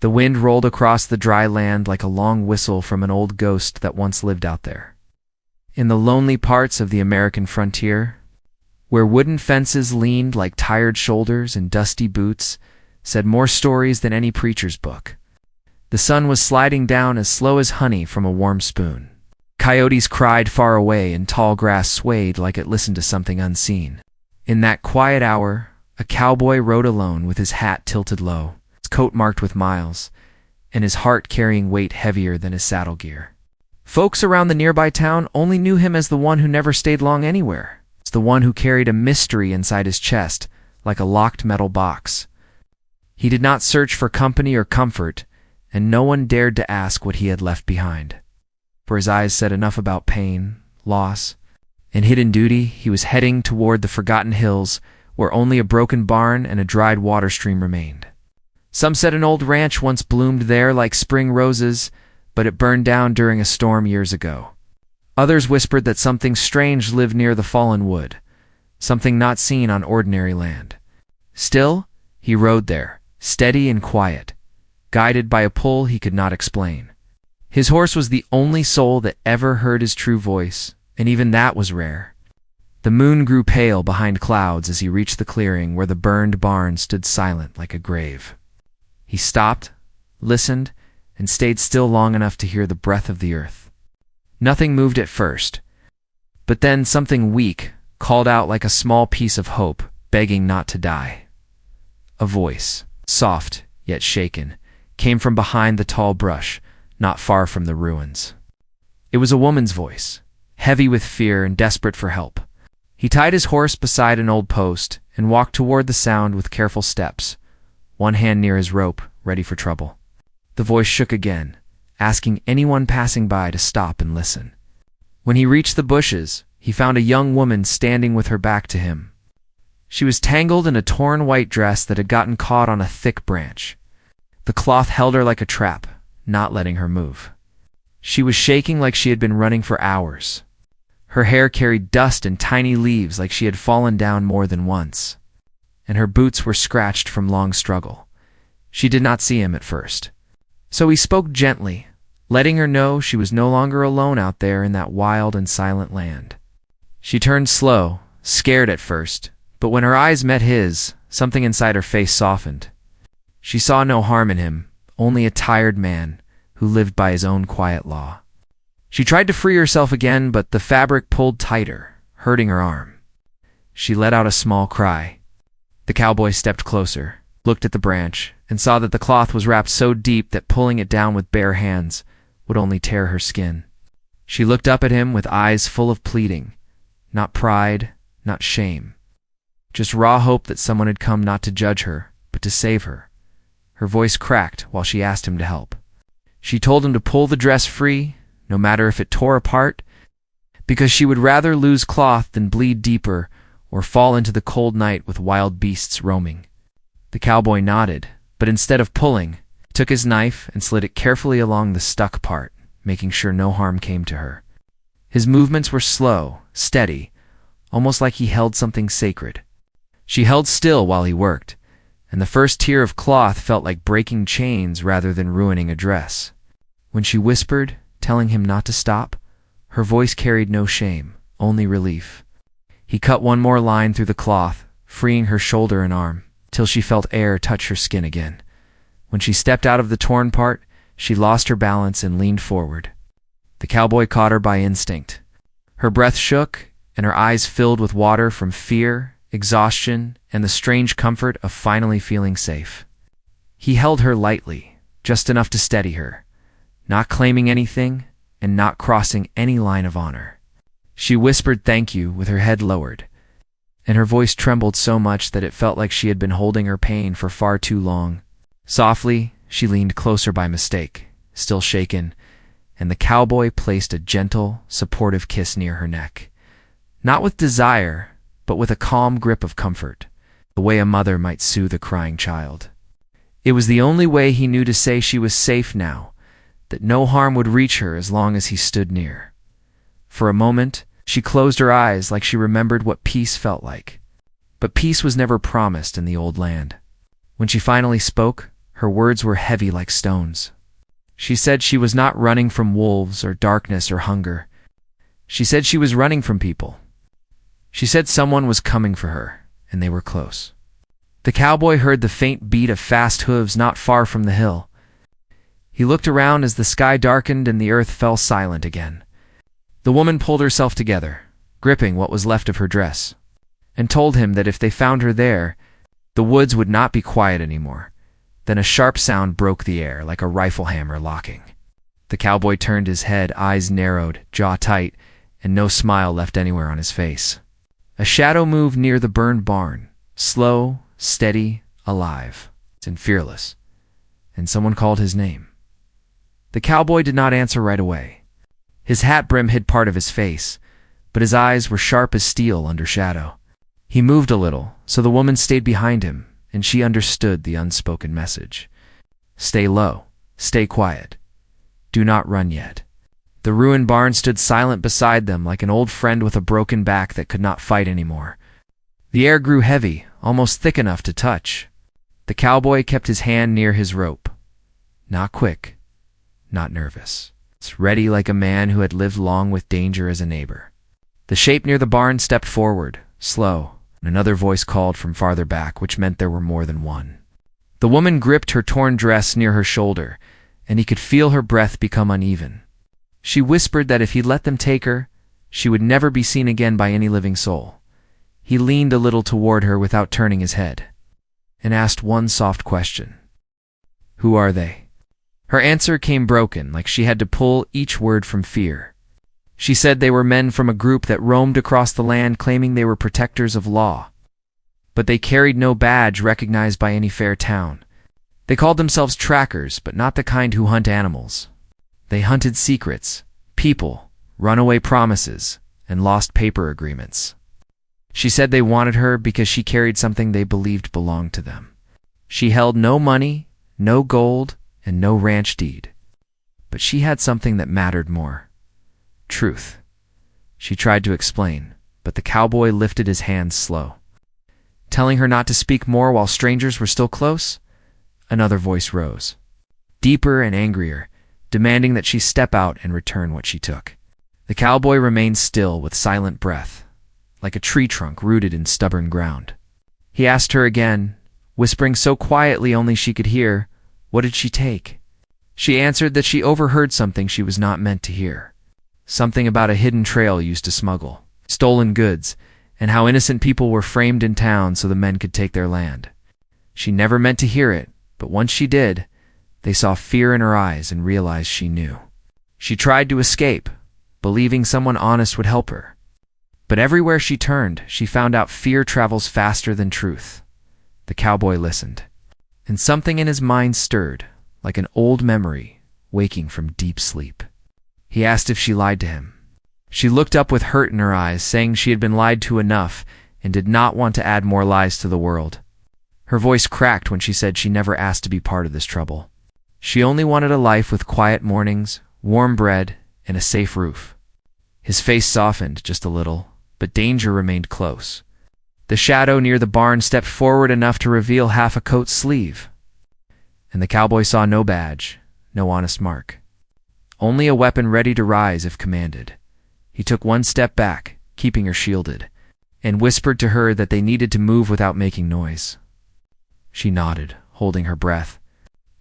The wind rolled across the dry land like a long whistle from an old ghost that once lived out there. In the lonely parts of the American frontier, where wooden fences leaned like tired shoulders and dusty boots said more stories than any preacher's book. The sun was sliding down as slow as honey from a warm spoon. Coyotes cried far away and tall grass swayed like it listened to something unseen. In that quiet hour, a cowboy rode alone with his hat tilted low, his coat marked with miles, and his heart carrying weight heavier than his saddle gear. Folks around the nearby town only knew him as the one who never stayed long anywhere. It's the one who carried a mystery inside his chest, like a locked metal box. He did not search for company or comfort, and no one dared to ask what he had left behind. For his eyes said enough about pain, loss, and hidden duty. He was heading toward the forgotten hills, where only a broken barn and a dried water stream remained. Some said an old ranch once bloomed there like spring roses, but it burned down during a storm years ago. Others whispered that something strange lived near the fallen wood, something not seen on ordinary land. Still, he rode there, steady and quiet, guided by a pull he could not explain. His horse was the only soul that ever heard his true voice, and even that was rare. The moon grew pale behind clouds as he reached the clearing where the burned barn stood silent like a grave. He stopped, listened, and stayed still long enough to hear the breath of the earth. Nothing moved at first, but then something weak called out like a small piece of hope, begging not to die. A voice, soft yet shaken, came from behind the tall brush, not far from the ruins. It was a woman's voice, heavy with fear and desperate for help. He tied his horse beside an old post and walked toward the sound with careful steps, one hand near his rope, ready for trouble. The voice shook again, asking anyone passing by to stop and listen. When he reached the bushes, he found a young woman standing with her back to him. She was tangled in a torn white dress that had gotten caught on a thick branch. The cloth held her like a trap, not letting her move. She was shaking like she had been running for hours. Her hair carried dust and tiny leaves like she had fallen down more than once, and her boots were scratched from long struggle. She did not see him at first, so he spoke gently, letting her know she was no longer alone out there in that wild and silent land. She turned slow, scared at first, but when her eyes met his, something inside her face softened. She saw no harm in him, only a tired man who lived by his own quiet law. She tried to free herself again, but the fabric pulled tighter, hurting her arm. She let out a small cry. The cowboy stepped closer, looked at the branch, and saw that the cloth was wrapped so deep that pulling it down with bare hands would only tear her skin. She looked up at him with eyes full of pleading, not pride, not shame, just raw hope that someone had come not to judge her, but to save her. Her voice cracked while she asked him to help. She told him to pull the dress free, no matter if it tore apart, because she would rather lose cloth than bleed deeper or fall into the cold night with wild beasts roaming. The cowboy nodded, but instead of pulling, took his knife and slid it carefully along the stuck part, making sure no harm came to her. His movements were slow, steady, almost like he held something sacred. She held still while he worked, and the first tear of cloth felt like breaking chains rather than ruining a dress. When she whispered, telling him not to stop, her voice carried no shame, only relief. He cut one more line through the cloth, freeing her shoulder and arm, till she felt air touch her skin again. When she stepped out of the torn part, she lost her balance and leaned forward. The cowboy caught her by instinct. Her breath shook, and her eyes filled with water from fear, exhaustion, and the strange comfort of finally feeling safe. He held her lightly, just enough to steady her, not claiming anything and not crossing any line of honor. She whispered thank you with her head lowered, and her voice trembled so much that it felt like she had been holding her pain for far too long. Softly, she leaned closer by mistake, still shaken, and the cowboy placed a gentle, supportive kiss near her neck. Not with desire, but with a calm grip of comfort, the way a mother might soothe a crying child. It was the only way he knew to say she was safe now, that no harm would reach her as long as he stood near. For a moment, she closed her eyes like she remembered what peace felt like. But peace was never promised in the old land. When she finally spoke, Her words were heavy like stones. She said she was not running from wolves or darkness or hunger. She said she was running from people. She said someone was coming for her, and they were close. The cowboy heard the faint beat of fast hooves not far from the hill. He looked around as the sky darkened and the earth fell silent again. The woman pulled herself together, gripping what was left of her dress, and told him that if they found her there, the woods would not be quiet anymore. Then a sharp sound broke the air, like a rifle hammer locking. The cowboy turned his head, eyes narrowed, jaw tight, and no smile left anywhere on his face. A shadow moved near the burned barn, slow, steady, alive, and fearless, and someone called his name. The cowboy did not answer right away. His hat brim hid part of his face, but his eyes were sharp as steel under shadow. He moved a little, so the woman stayed behind him, and she understood the unspoken message. Stay low, stay quiet. Do not run yet. The ruined barn stood silent beside them like an old friend with a broken back that could not fight anymore. The air grew heavy, almost thick enough to touch. The cowboy kept his hand near his rope. Not quick, not nervous. It's ready like a man who had lived long with danger as a neighbor. The shape near the barn stepped forward, slow, and another voice called from farther back, which meant there were more than one. The woman gripped her torn dress near her shoulder, and he could feel her breath become uneven. She whispered that if he let them take her, she would never be seen again by any living soul. He leaned a little toward her without turning his head, and asked one soft question. Who are they? Her answer came broken, like she had to pull each word from fear. She said they were men from a group that roamed across the land claiming they were protectors of law. But they carried no badge recognized by any fair town. They called themselves trackers, but not the kind who hunt animals. They hunted secrets, people, runaway promises, and lost paper agreements. She said they wanted her because she carried something they believed belonged to them. She held no money, no gold, and no ranch deed. But she had something that mattered more. Truth. She tried to explain, but the cowboy lifted his hands slow. Telling her not to speak more while strangers were still close, another voice rose, deeper and angrier, demanding that she step out and return what she took. The cowboy remained still with silent breath, like a tree trunk rooted in stubborn ground. He asked her again, whispering so quietly only she could hear, what did she take? She answered that she overheard something she was not meant to hear. Something about a hidden trail used to smuggle, stolen goods, and how innocent people were framed in town so the men could take their land. She never meant to hear it, but once she did, they saw fear in her eyes and realized she knew. She tried to escape, believing someone honest would help her. But everywhere she turned, she found out fear travels faster than truth. The cowboy listened, and something in his mind stirred, like an old memory waking from deep sleep. He asked if she lied to him. She looked up with hurt in her eyes, saying she had been lied to enough and did not want to add more lies to the world. Her voice cracked when she said she never asked to be part of this trouble. She only wanted a life with quiet mornings, warm bread, and a safe roof. His face softened just a little, but danger remained close. The shadow near the barn stepped forward enough to reveal half a coat sleeve, and the cowboy saw no badge, no honest mark. Only a weapon ready to rise if commanded. He took one step back, keeping her shielded, and whispered to her that they needed to move without making noise. She nodded, holding her breath.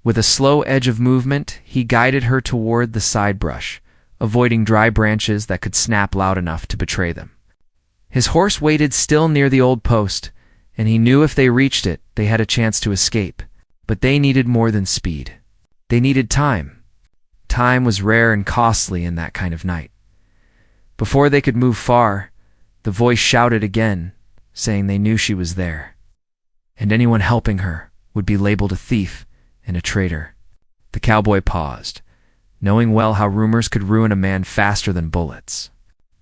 With a slow edge of movement, he guided her toward the side brush, avoiding dry branches that could snap loud enough to betray them. His horse waited still near the old post, and he knew if they reached it, they had a chance to escape. But they needed more than speed. They needed time. Time was rare and costly in that kind of night. Before they could move far, the voice shouted again, saying they knew she was there, and anyone helping her would be labeled a thief and a traitor. The cowboy paused, knowing well how rumors could ruin a man faster than bullets.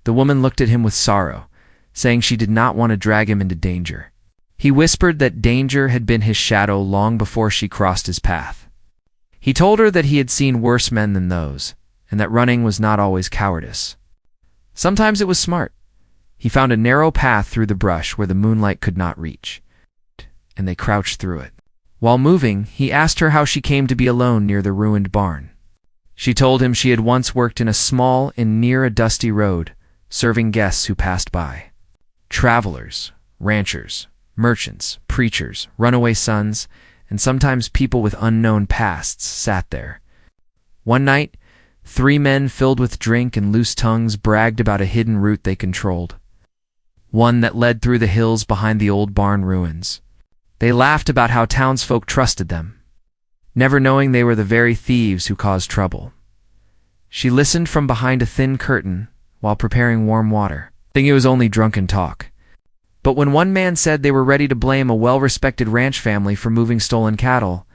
The woman looked at him with sorrow, saying she did not want to drag him into danger. He whispered that danger had been his shadow long before she crossed his path. He told her that he had seen worse men than those, and that running was not always cowardice. Sometimes it was smart. He found a narrow path through the brush where the moonlight could not reach, and they crouched through it. While moving, he asked her how she came to be alone near the ruined barn. She told him she had once worked in a small inn near a dusty road, serving guests who passed by. Travelers, ranchers, merchants, preachers, runaway sons, and sometimes people with unknown pasts sat there. One night, 3 men filled with drink and loose tongues bragged about a hidden route they controlled, one that led through the hills behind the old barn ruins. They laughed about how townsfolk trusted them, never knowing they were the very thieves who caused trouble. She listened from behind a thin curtain while preparing warm water, thinking it was only drunken talk. But when one man said they were ready to blame a well-respected ranch family for moving stolen cattle,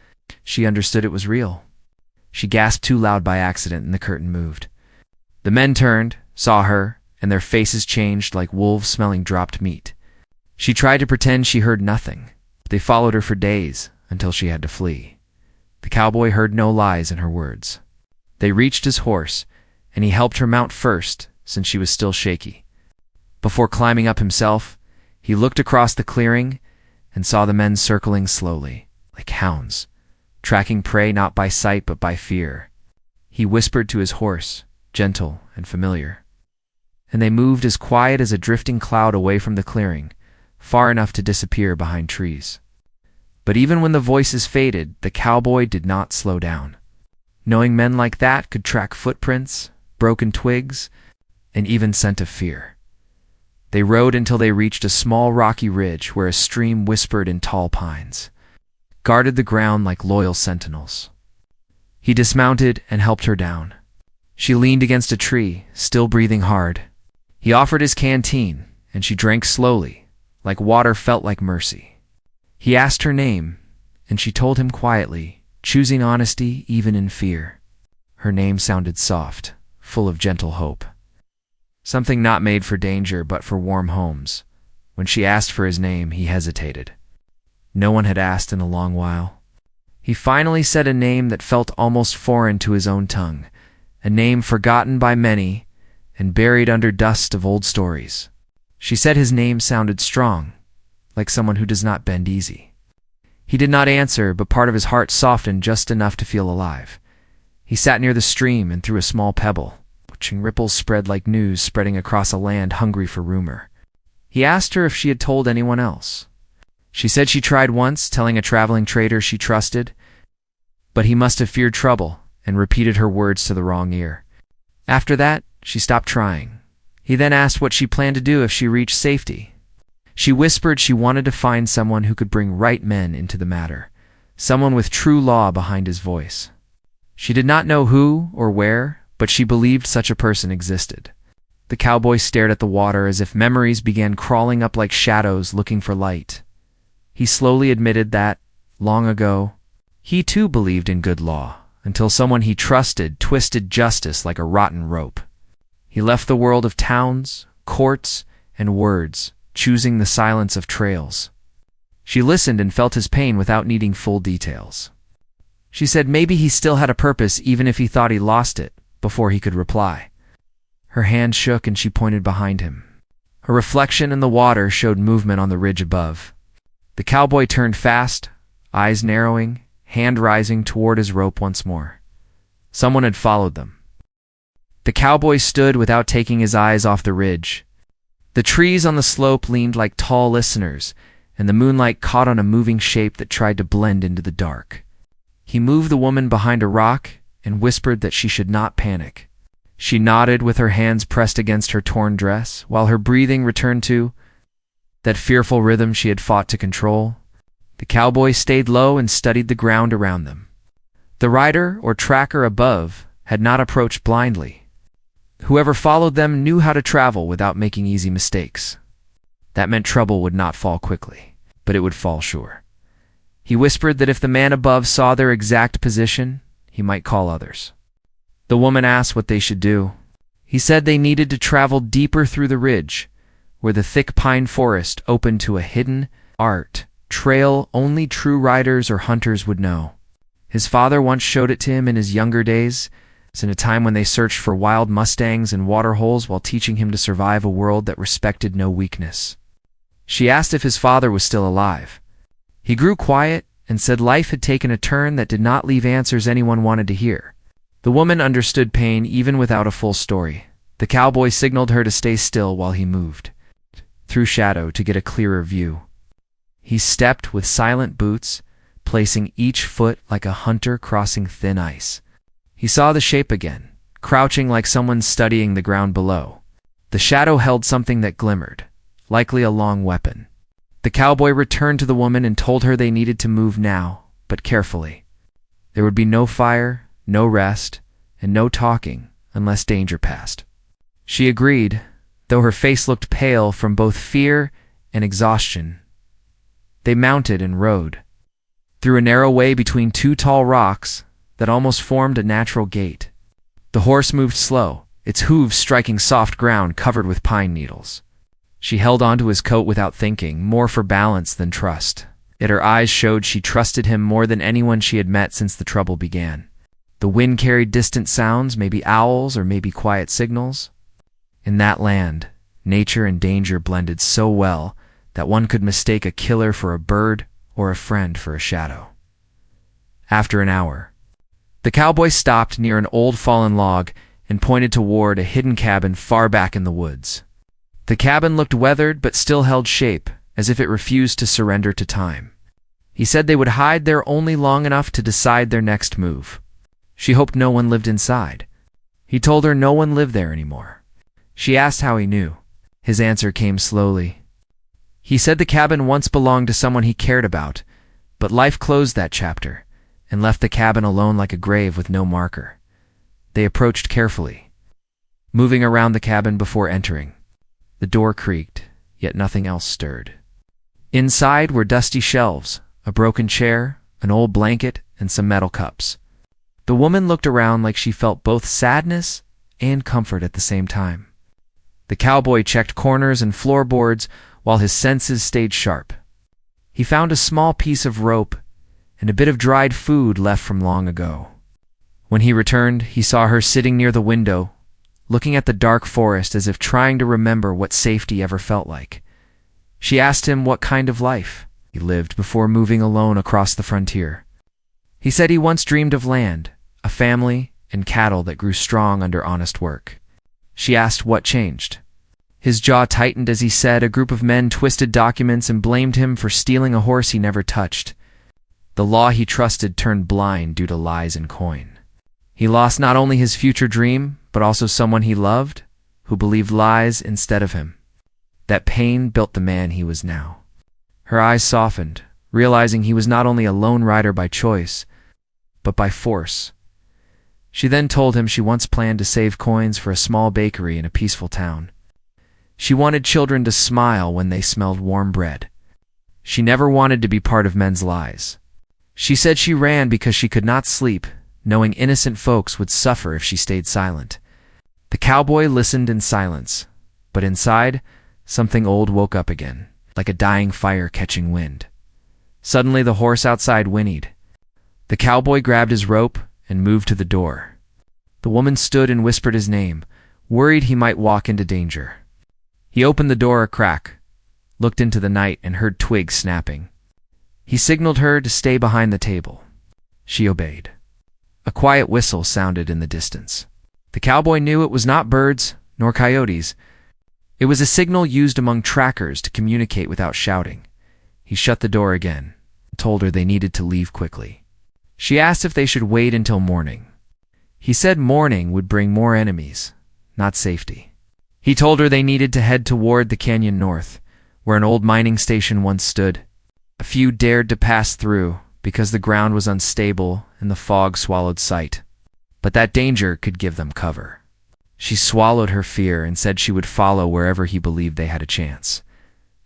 she understood it was real. She gasped too loud by accident and the curtain moved. The men turned, saw her, and their faces changed like wolves smelling dropped meat. She tried to pretend she heard nothing. They followed her for days until she had to flee. The cowboy heard no lies in her words. They reached his horse, and he helped her mount first since she was still shaky. Before climbing up himself, he looked across the clearing and saw the men circling slowly, like hounds, tracking prey not by sight but by fear. He whispered to his horse, gentle and familiar, and they moved as quiet as a drifting cloud away from the clearing, far enough to disappear behind trees. But even when the voices faded, the cowboy did not slow down. Knowing men like that could track footprints, broken twigs, and even scent of fear. They rode until they reached a small rocky ridge where a stream whispered in tall pines, guarded the ground like loyal sentinels. He dismounted and helped her down. She leaned against a tree, still breathing hard. He offered his canteen, and she drank slowly, like water felt like mercy. He asked her name, and she told him quietly, choosing honesty even in fear. Her name sounded soft, full of gentle hope. Something not made for danger but for warm homes. When she asked for his name, he hesitated. No one had asked in a long while. He finally said a name that felt almost foreign to his own tongue, a name forgotten by many and buried under dust of old stories. She said his name sounded strong, like someone who does not bend easy. He did not answer, but part of his heart softened just enough to feel alive. He sat near the stream and threw a small pebble, watching ripples spread like news spreading across a land hungry for rumor. He asked her if she had told anyone else. She said she tried once, telling a traveling trader she trusted, but he must have feared trouble and repeated her words to the wrong ear. After that, she stopped trying. He then asked what she planned to do if she reached safety. She whispered she wanted to find someone who could bring right men into the matter, someone with true law behind his voice. She did not know who or where, but she believed such a person existed. The cowboy stared at the water as if memories began crawling up like shadows looking for light. He slowly admitted that, long ago, he too believed in good law, until someone he trusted twisted justice like a rotten rope. He left the world of towns, courts, and words, choosing the silence of trails. She listened and felt his pain without needing full details. She said maybe he still had a purpose even if he thought he lost it, before he could reply. Her hand shook and she pointed behind him. A reflection in the water showed movement on the ridge above. The cowboy turned fast, eyes narrowing, hand rising toward his rope once more. Someone had followed them. The cowboy stood without taking his eyes off the ridge. The trees on the slope leaned like tall listeners, and the moonlight caught on a moving shape that tried to blend into the dark. He moved the woman behind a rock and whispered that she should not panic. She nodded with her hands pressed against her torn dress, while her breathing returned to that fearful rhythm she had fought to control. The cowboy stayed low and studied the ground around them. The rider or tracker above had not approached blindly. Whoever followed them knew how to travel without making easy mistakes. That meant trouble would not fall quickly, but it would fall sure. He whispered that if the man above saw their exact position, he might call others. The woman asked what they should do. He said they needed to travel deeper through the ridge, where the thick pine forest opened to a hidden trail only true riders or hunters would know. His father once showed it to him in his younger days, in a time when they searched for wild mustangs and waterholes while teaching him to survive a world that respected no weakness. She asked if his father was still alive. He grew quiet and said life had taken a turn that did not leave answers anyone wanted to hear. The woman understood pain even without a full story. The cowboy signaled her to stay still while he moved through shadow to get a clearer view. He stepped with silent boots, placing each foot like a hunter crossing thin ice. He saw the shape again, crouching like someone studying the ground below. The shadow held something that glimmered, likely a long weapon. The cowboy returned to the woman and told her they needed to move now, but carefully. There would be no fire, no rest, and no talking unless danger passed. She agreed, though her face looked pale from both fear and exhaustion. They mounted and rode through a narrow way between two tall rocks that almost formed a natural gate. The horse moved slow, its hooves striking soft ground covered with pine needles. She held onto his coat without thinking, more for balance than trust. Yet her eyes showed she trusted him more than anyone she had met since the trouble began. The wind carried distant sounds, maybe owls or maybe quiet signals. In that land, nature and danger blended so well that one could mistake a killer for a bird or a friend for a shadow. After an hour, the cowboy stopped near an old fallen log and pointed toward a hidden cabin far back in the woods. The cabin looked weathered but still held shape, as if it refused to surrender to time. He said they would hide there only long enough to decide their next move. She hoped no one lived inside. He told her no one lived there anymore. She asked how he knew. His answer came slowly. He said the cabin once belonged to someone he cared about, but life closed that chapter and left the cabin alone like a grave with no marker. They approached carefully, moving around the cabin before entering. The door creaked, yet nothing else stirred. Inside were dusty shelves, a broken chair, an old blanket, and some metal cups. The woman looked around like she felt both sadness and comfort at the same time. The cowboy checked corners and floorboards while his senses stayed sharp. He found a small piece of rope and a bit of dried food left from long ago. When he returned, he saw her sitting near the window, looking at the dark forest as if trying to remember what safety ever felt like. She asked him what kind of life he lived before moving alone across the frontier. He said he once dreamed of land, a family, and cattle that grew strong under honest work. She asked what changed. His jaw tightened as he said a group of men twisted documents and blamed him for stealing a horse he never touched. The law he trusted turned blind due to lies and coin. He lost not only his future dream, but also someone he loved, who believed lies instead of him. That pain built the man he was now. Her eyes softened, realizing he was not only a lone rider by choice, but by force. She then told him she once planned to save coins for a small bakery in a peaceful town. She wanted children to smile when they smelled warm bread. She never wanted to be part of men's lies. She said she ran because she could not sleep, knowing innocent folks would suffer if she stayed silent. The cowboy listened in silence, but inside, something old woke up again, like a dying fire catching wind. Suddenly the horse outside whinnied. The cowboy grabbed his rope and moved to the door. The woman stood and whispered his name, worried he might walk into danger. He opened the door a crack, looked into the night, and heard twigs snapping. He signaled her to stay behind the table. She obeyed. A quiet whistle sounded in the distance. The cowboy knew it was not birds nor coyotes. It was a signal used among trackers to communicate without shouting. He shut the door again and told her they needed to leave quickly. She asked if they should wait until morning. He said morning would bring more enemies, not safety. He told her they needed to head toward the canyon north, where an old mining station once stood. A few dared to pass through because the ground was unstable and the fog swallowed sight. But that danger could give them cover. She swallowed her fear and said she would follow wherever he believed they had a chance.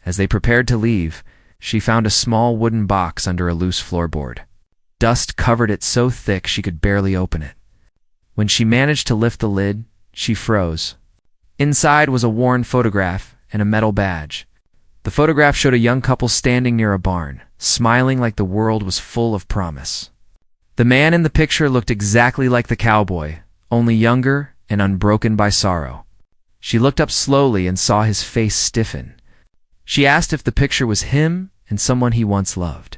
As they prepared to leave, she found a small wooden box under a loose floorboard. Dust covered it so thick she could barely open it. When she managed to lift the lid, she froze. Inside was a worn photograph and a metal badge. The photograph showed a young couple standing near a barn, smiling like the world was full of promise. The man in the picture looked exactly like the cowboy, only younger and unbroken by sorrow. She looked up slowly and saw his face stiffen. She asked if the picture was him and someone he once loved.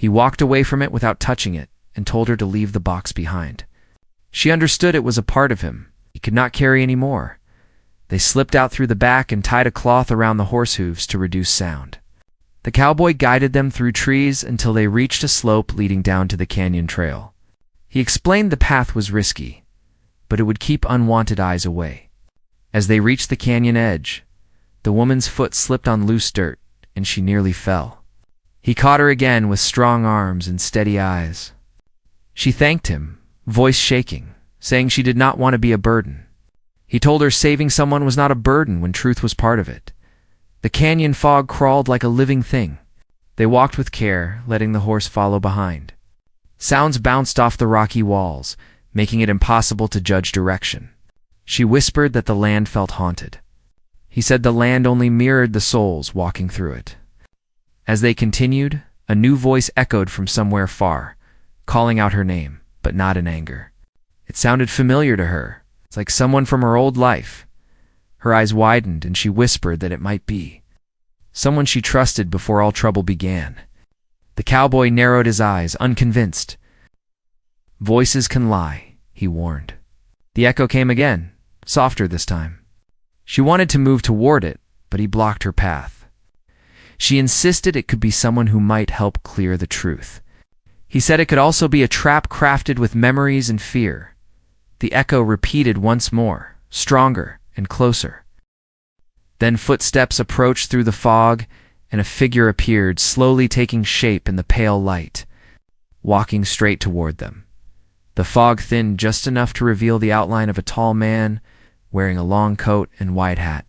He walked away from it without touching it and told her to leave the box behind. She understood it was a part of him. He could not carry any more. They slipped out through the back and tied a cloth around the horse hooves to reduce sound. The cowboy guided them through trees until they reached a slope leading down to the canyon trail. He explained the path was risky, but it would keep unwanted eyes away. As they reached the canyon edge, the woman's foot slipped on loose dirt, and she nearly fell. He caught her again with strong arms and steady eyes. She thanked him, voice shaking, saying she did not want to be a burden. He told her saving someone was not a burden when truth was part of it. The canyon fog crawled like a living thing. They walked with care, letting the horse follow behind. Sounds bounced off the rocky walls, making it impossible to judge direction. She whispered that the land felt haunted. He said the land only mirrored the souls walking through it. As they continued, a new voice echoed from somewhere far, calling out her name, but not in anger. It sounded familiar to her. It's like someone from her old life. Her eyes widened, and she whispered that it might be someone she trusted before all trouble began. The cowboy narrowed his eyes, unconvinced. "Voices can lie," he warned. The echo came again, softer this time. She wanted to move toward it, but he blocked her path. She insisted it could be someone who might help clear the truth. He said it could also be a trap crafted with memories and fear. The echo repeated once more, stronger and closer. Then footsteps approached through the fog, and a figure appeared, slowly taking shape in the pale light, walking straight toward them. The fog thinned just enough to reveal the outline of a tall man, wearing a long coat and wide hat,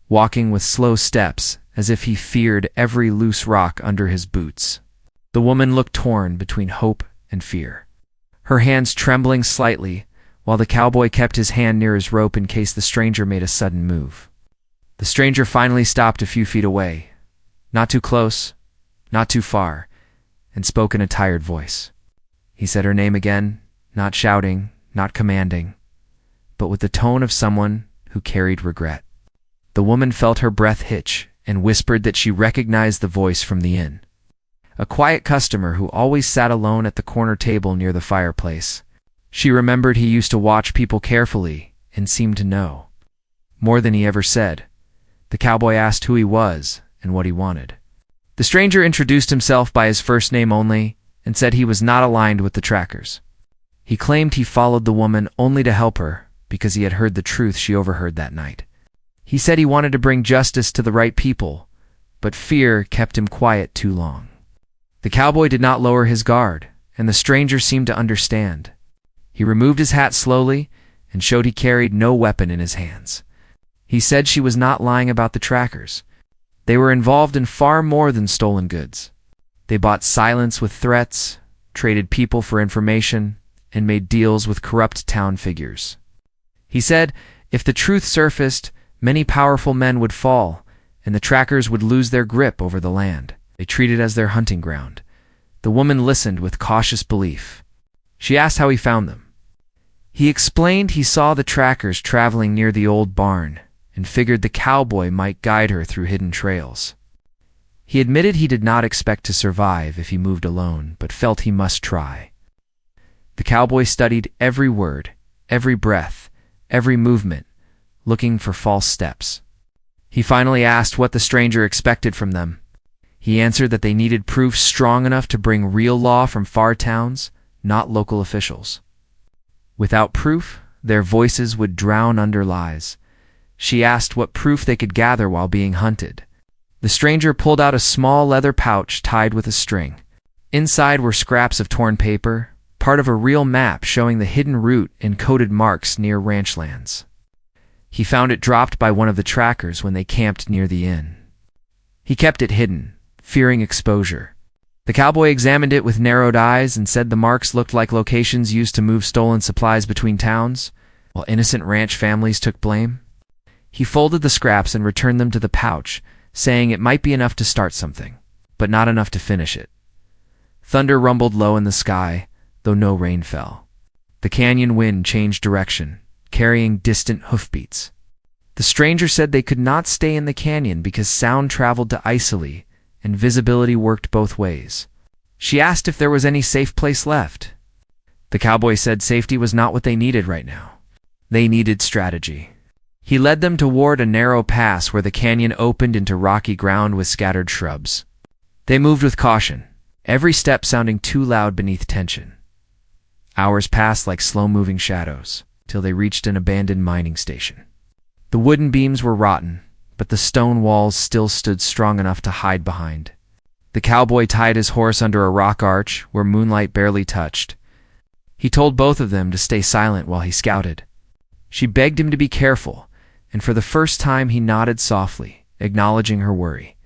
walking with slow steps, as if he feared every loose rock under his boots. The woman looked torn between hope and fear, her hands trembling slightly, while the cowboy kept his hand near his rope in case the stranger made a sudden move. The stranger finally stopped a few feet away, not too close, not too far, and spoke in a tired voice. He said her name again, not shouting, not commanding, but with the tone of someone who carried regret. The woman felt her breath hitch and whispered that she recognized the voice from the inn. A quiet customer who always sat alone at the corner table near the fireplace. She remembered he used to watch people carefully and seemed to know more than he ever said. The cowboy asked who he was and what he wanted. The stranger introduced himself by his first name only and said he was not aligned with the trackers. He claimed he followed the woman only to help her because he had heard the truth she overheard that night. He said he wanted to bring justice to the right people, but fear kept him quiet too long. The cowboy did not lower his guard, and the stranger seemed to understand. He removed his hat slowly and showed he carried no weapon in his hands. He said she was not lying about the trackers. They were involved in far more than stolen goods. They bought silence with threats, traded people for information, and made deals with corrupt town figures. He said if the truth surfaced, many powerful men would fall, and the trackers would lose their grip over the land they treated as their hunting ground. The woman listened with cautious belief. She asked how he found them. He explained he saw the trackers traveling near the old barn and figured the cowboy might guide her through hidden trails. He admitted he did not expect to survive if he moved alone, but felt he must try. The cowboy studied every word, every breath, every movement, looking for false steps. He finally asked what the stranger expected from them. He answered that they needed proof strong enough to bring real law from far towns, not local officials. Without proof, their voices would drown under lies. She asked what proof they could gather while being hunted. The stranger pulled out a small leather pouch tied with a string. Inside were scraps of torn paper, part of a real map showing the hidden route and coded marks near ranch lands. He found it dropped by one of the trackers when they camped near the inn. He kept it hidden, fearing exposure. The cowboy examined it with narrowed eyes and said the marks looked like locations used to move stolen supplies between towns, while innocent ranch families took blame. He folded the scraps and returned them to the pouch, saying it might be enough to start something, but not enough to finish it. Thunder rumbled low in the sky, though no rain fell. The canyon wind changed direction, carrying distant hoofbeats. The stranger said they could not stay in the canyon because sound traveled to Isili, and visibility worked both ways. She asked if there was any safe place left. The cowboy said safety was not what they needed right now. They needed strategy. He led them toward a narrow pass where the canyon opened into rocky ground with scattered shrubs. They moved with caution, every step sounding too loud beneath tension. Hours passed like slow-moving shadows, till they reached an abandoned mining station. The wooden beams were rotten, but the stone walls still stood strong enough to hide behind. The cowboy tied his horse under a rock arch where moonlight barely touched. He told both of them to stay silent while he scouted. She begged him to be careful, and for the first time he nodded softly, acknowledging her worry.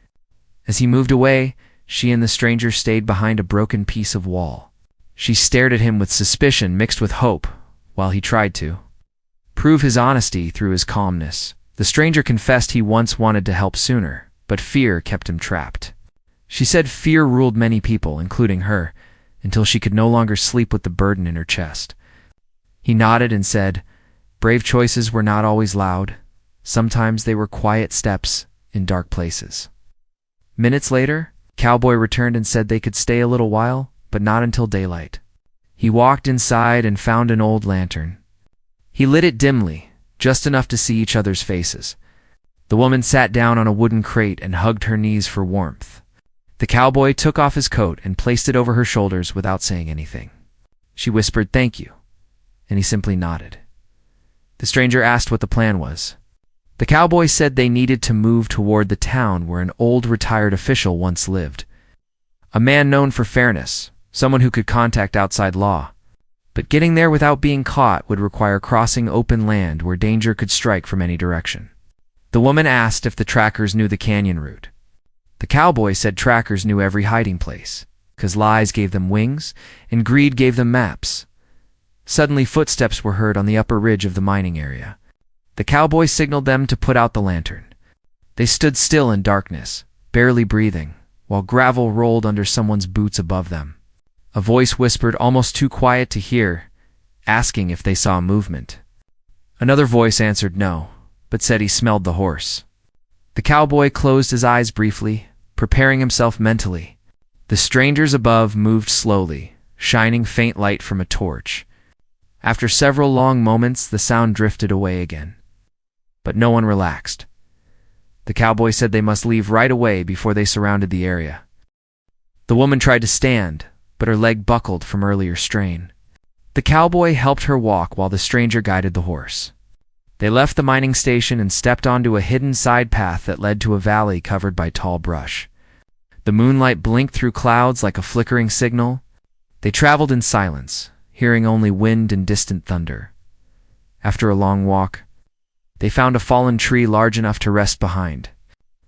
As he moved away, she and the stranger stayed behind a broken piece of wall. She stared at him with suspicion mixed with hope, while he tried to prove his honesty through his calmness. The stranger confessed he once wanted to help sooner, but fear kept him trapped. She said fear ruled many people, including her, until she could no longer sleep with the burden in her chest. He nodded and said, brave choices were not always loud. Sometimes they were quiet steps in dark places. Minutes later, Cowboy returned and said they could stay a little while, but not until daylight. He walked inside and found an old lantern. He lit it dimly, just enough to see each other's faces. The woman sat down on a wooden crate and hugged her knees for warmth. The cowboy took off his coat and placed it over her shoulders without saying anything. She whispered, "Thank you," and he simply nodded. The stranger asked what the plan was. The cowboy said they needed to move toward the town where an old retired official once lived. A man known for fairness, someone who could contact outside law. But getting there without being caught would require crossing open land where danger could strike from any direction. The woman asked if the trackers knew the canyon route. The cowboy said trackers knew every hiding place, 'cause lies gave them wings and greed gave them maps. Suddenly footsteps were heard on the upper ridge of the mining area. The cowboy signaled them to put out the lantern. They stood still in darkness, barely breathing, while gravel rolled under someone's boots above them. A voice whispered, almost too quiet to hear, asking if they saw movement. Another voice answered no, but said he smelled the horse. The cowboy closed his eyes briefly, preparing himself mentally. The strangers above moved slowly, shining faint light from a torch. After several long moments, the sound drifted away again. But no one relaxed. The cowboy said they must leave right away before they surrounded the area. The woman tried to stand, but her leg buckled from earlier strain. The cowboy helped her walk while the stranger guided the horse. They left the mining station and stepped onto a hidden side path that led to a valley covered by tall brush. The moonlight blinked through clouds like a flickering signal. They traveled in silence, hearing only wind and distant thunder. After a long walk, they found a fallen tree large enough to rest behind.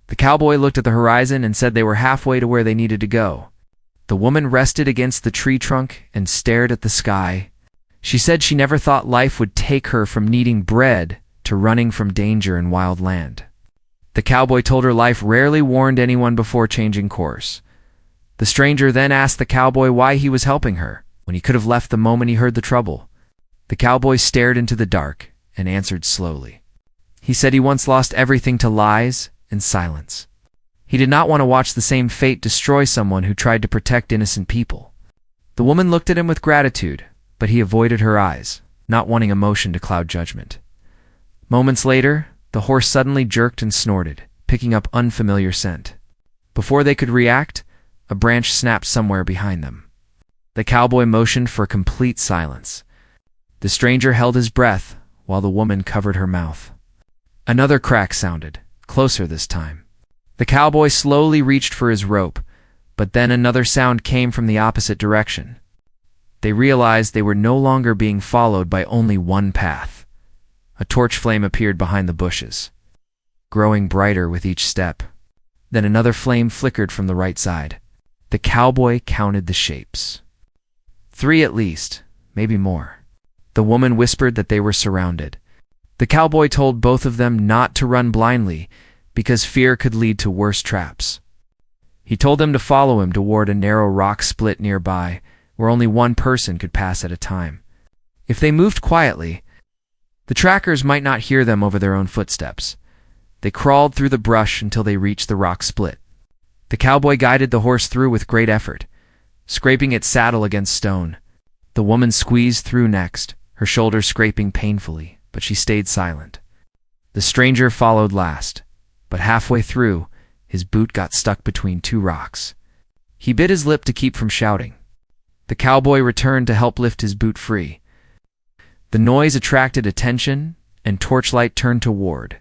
The cowboy looked at the horizon and said they were halfway to where they needed to go. The woman rested against the tree trunk and stared at the sky. She said she never thought life would take her from needing bread to running from danger in wild land. The cowboy told her life rarely warned anyone before changing course. The stranger then asked the cowboy why he was helping her, when he could have left the moment he heard the trouble. The cowboy stared into the dark and answered slowly. He said he once lost everything to lies and silence. He did not want to watch the same fate destroy someone who tried to protect innocent people. The woman looked at him with gratitude, but he avoided her eyes, not wanting emotion to cloud judgment. Moments later, the horse suddenly jerked and snorted, picking up unfamiliar scent. Before they could react, a branch snapped somewhere behind them. The cowboy motioned for complete silence. The stranger held his breath while the woman covered her mouth. Another crack sounded, closer this time. The cowboy slowly reached for his rope, but then another sound came from the opposite direction. They realized they were no longer being followed by only one path. A torch flame appeared behind the bushes, growing brighter with each step. Then another flame flickered from the right side. The cowboy counted the shapes. 3 at least, maybe more. The woman whispered that they were surrounded. The cowboy told both of them not to run blindly, because fear could lead to worse traps. He told them to follow him toward a narrow rock split nearby, where only one person could pass at a time. If they moved quietly, the trackers might not hear them over their own footsteps. They crawled through the brush until they reached the rock split. The cowboy guided the horse through with great effort, scraping its saddle against stone. The woman squeezed through next, her shoulder scraping painfully, but she stayed silent. The stranger followed last, but halfway through, his boot got stuck between two rocks. He bit his lip to keep from shouting. The cowboy returned to help lift his boot free. The noise attracted attention, and Torchlight turned toward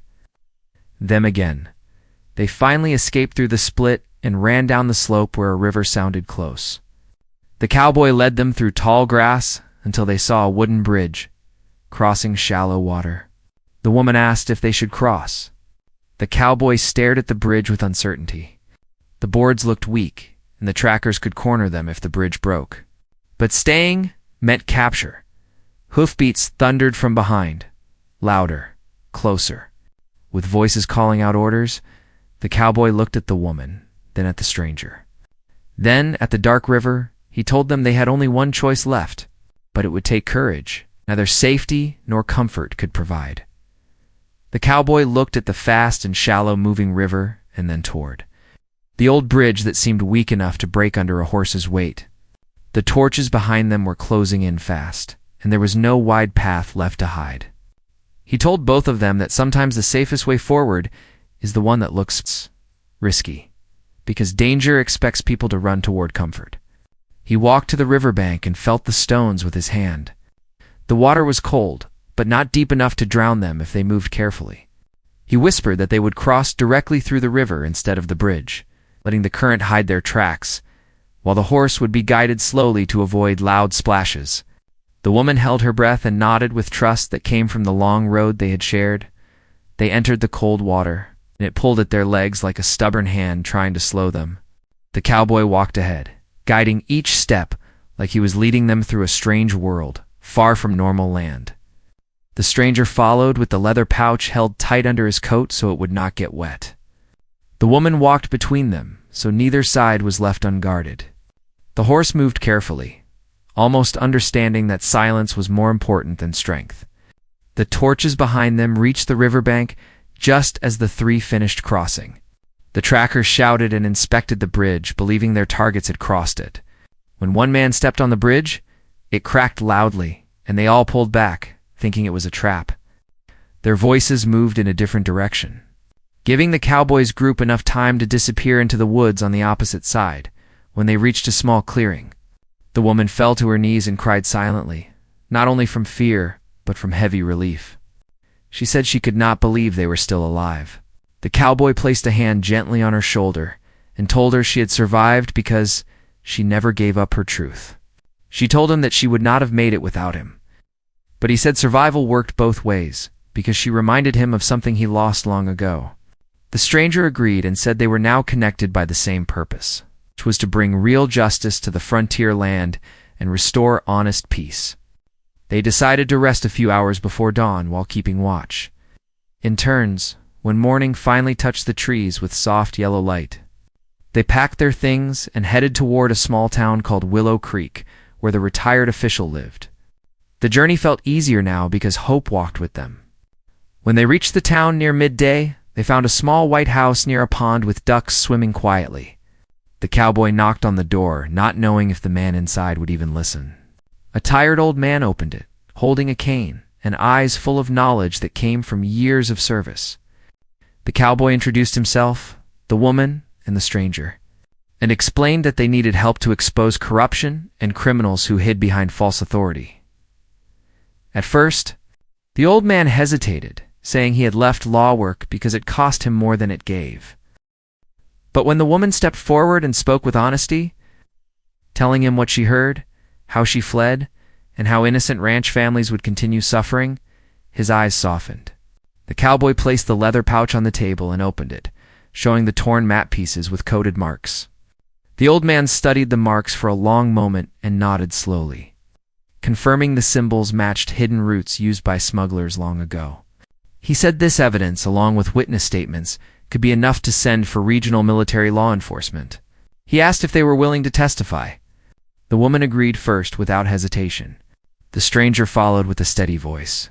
them again. They finally escaped through the split and ran down the slope where a river sounded close. The cowboy led them through tall grass until they saw a wooden bridge, crossing shallow water. The woman asked if they should cross. The cowboy stared at the bridge with uncertainty. The boards looked weak, and the trackers could corner them if the bridge broke. But staying meant capture. Hoofbeats thundered from behind, louder, closer. With voices calling out orders, the cowboy looked at the woman, then at the stranger. Then, at the dark river, he told them they had only one choice left, but it would take courage. Neither safety nor comfort could provide. The cowboy looked at the fast and shallow-moving river and then toward the old bridge that seemed weak enough to break under a horse's weight. The torches behind them were closing in fast, and there was no wide path left to hide. He told both of them that sometimes the safest way forward is the one that looks risky, because danger expects people to run toward comfort. He walked to the riverbank and felt the stones with his hand. The water was cold, but not deep enough to drown them if they moved carefully. He whispered that they would cross directly through the river instead of the bridge, letting the current hide their tracks, while the horse would be guided slowly to avoid loud splashes. The woman held her breath and nodded with trust that came from the long road they had shared. They entered the cold water, and it pulled at their legs like a stubborn hand trying to slow them. The cowboy walked ahead, guiding each step like he was leading them through a strange world, far from normal land. The stranger followed with the leather pouch held tight under his coat so it would not get wet. The woman walked between them, so neither side was left unguarded. The horse moved carefully, almost understanding that silence was more important than strength. The torches behind them reached the riverbank just as the three finished crossing. The trackers shouted and inspected the bridge, believing their targets had crossed it. When one man stepped on the bridge, it cracked loudly, and they all pulled back, thinking it was a trap. Their voices moved in a different direction, giving the cowboys' group enough time to disappear into the woods on the opposite side. When they reached a small clearing, the woman fell to her knees and cried silently, not only from fear, but from heavy relief. She said she could not believe they were still alive. The cowboy placed a hand gently on her shoulder and told her she had survived because she never gave up her truth. She told him that she would not have made it without him. But he said survival worked both ways, because she reminded him of something he lost long ago. The stranger agreed and said they were now connected by the same purpose, which was to bring real justice to the frontier land and restore honest peace. They decided to rest a few hours before dawn while keeping watch. In turns, when morning finally touched the trees with soft yellow light, they packed their things and headed toward a small town called Willow Creek, where the retired official lived. The journey felt easier now because Hope walked with them. When they reached the town near midday, they found a small white house near a pond with ducks swimming quietly. The cowboy knocked on the door, not knowing if the man inside would even listen. A tired old man opened it, holding a cane and eyes full of knowledge that came from years of service. The cowboy introduced himself, the woman, and the stranger, and explained that they needed help to expose corruption and criminals who hid behind false authority. At first, the old man hesitated, saying he had left law work because it cost him more than it gave. But when the woman stepped forward and spoke with honesty, telling him what she heard, how she fled, and how innocent ranch families would continue suffering, his eyes softened. The cowboy placed the leather pouch on the table and opened it, showing the torn map pieces with coded marks. The old man studied the marks for a long moment and nodded slowly, confirming the symbols matched hidden routes used by smugglers long ago. He said this evidence, along with witness statements, could be enough to send for regional military law enforcement. He asked if they were willing to testify. The woman agreed first without hesitation. The stranger followed with a steady voice.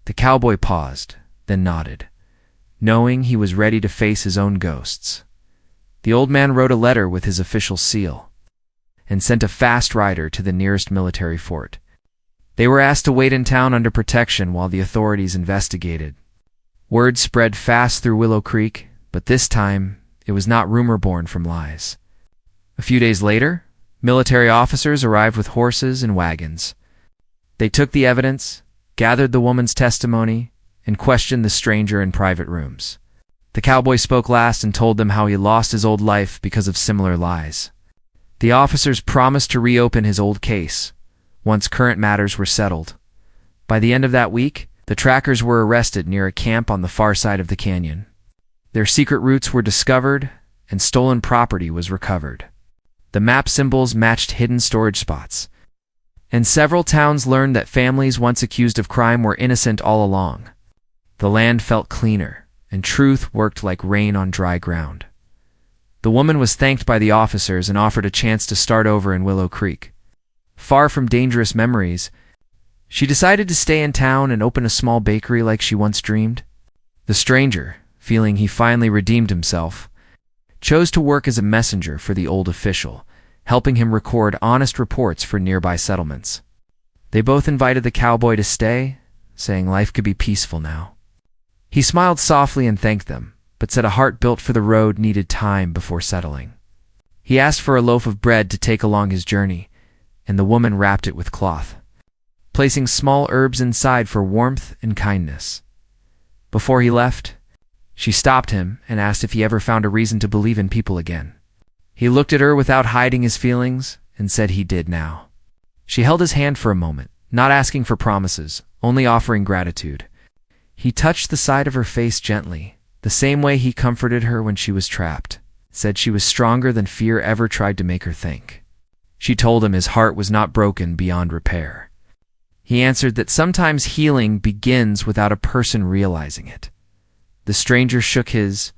The cowboy paused, then nodded, knowing he was ready to face his own ghosts. The old man wrote a letter with his official seal, and sent a fast rider to the nearest military fort. They were asked to wait in town under protection while the authorities investigated. Word spread fast through Willow Creek, but this time it was not rumor born from lies. A few days later, military officers arrived with horses and wagons. They took the evidence, gathered the woman's testimony, and questioned the stranger in private rooms. The cowboy spoke last and told them how he lost his old life because of similar lies. The officers promised to reopen his old case once current matters were settled. By the end of that week, the trackers were arrested near a camp on the far side of the canyon. Their secret routes were discovered, and stolen property was recovered. The map symbols matched hidden storage spots, and several towns learned that families once accused of crime were innocent all along. The land felt cleaner, and truth worked like rain on dry ground. The woman was thanked by the officers and offered a chance to start over in Willow Creek. Far from dangerous memories, she decided to stay in town and open a small bakery like she once dreamed. The stranger, feeling he finally redeemed himself, chose to work as a messenger for the old official, helping him record honest reports for nearby settlements. They both invited the cowboy to stay, saying life could be peaceful now. He smiled softly and thanked them, but said a heart built for the road needed time before settling. He asked for a loaf of bread to take along his journey, and the woman wrapped it with cloth, placing small herbs inside for warmth and kindness. Before he left, she stopped him and asked if he ever found a reason to believe in people again. He looked at her without hiding his feelings and said he did now. She held his hand for a moment, not asking for promises, only offering gratitude. He touched the side of her face gently, the same way he comforted her when she was trapped, said she was stronger than fear ever tried to make her think. She told him his heart was not broken beyond repair. He answered that sometimes healing begins without a person realizing it. The stranger shook his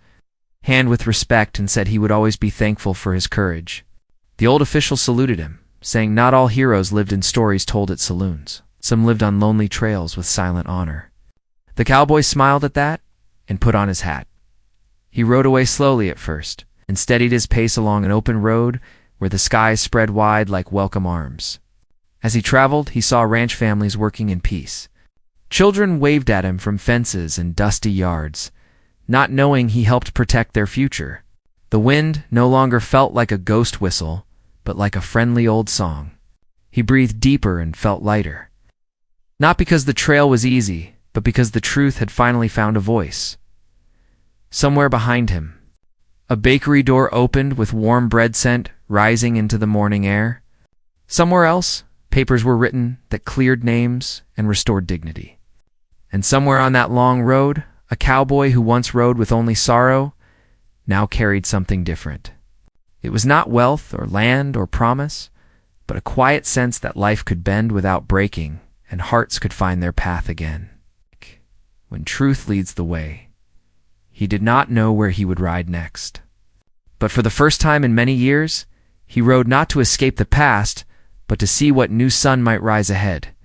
hand with respect and said he would always be thankful for his courage. The old official saluted him, saying not all heroes lived in stories told at saloons. Some lived on lonely trails with silent honor. The cowboy smiled at that and put on his hat. He rode away slowly at first and steadied his pace along an open road where the skies spread wide like welcome arms. As he traveled, he saw ranch families working in peace. Children waved at him from fences and dusty yards, not knowing he helped protect their future. The wind no longer felt like a ghost whistle, but like a friendly old song. He breathed deeper and felt lighter. Not because the trail was easy, but because the truth had finally found a voice. Somewhere behind him, a bakery door opened with warm bread scent rising into the morning air. Somewhere else, papers were written that cleared names and restored dignity. And somewhere on that long road, a cowboy who once rode with only sorrow now carried something different. It was not wealth or land or promise, but a quiet sense that life could bend without breaking and hearts could find their path again. When truth leads the way, he did not know where he would ride next. But for the first time in many years, he rode not to escape the past, but to see what new sun might rise ahead.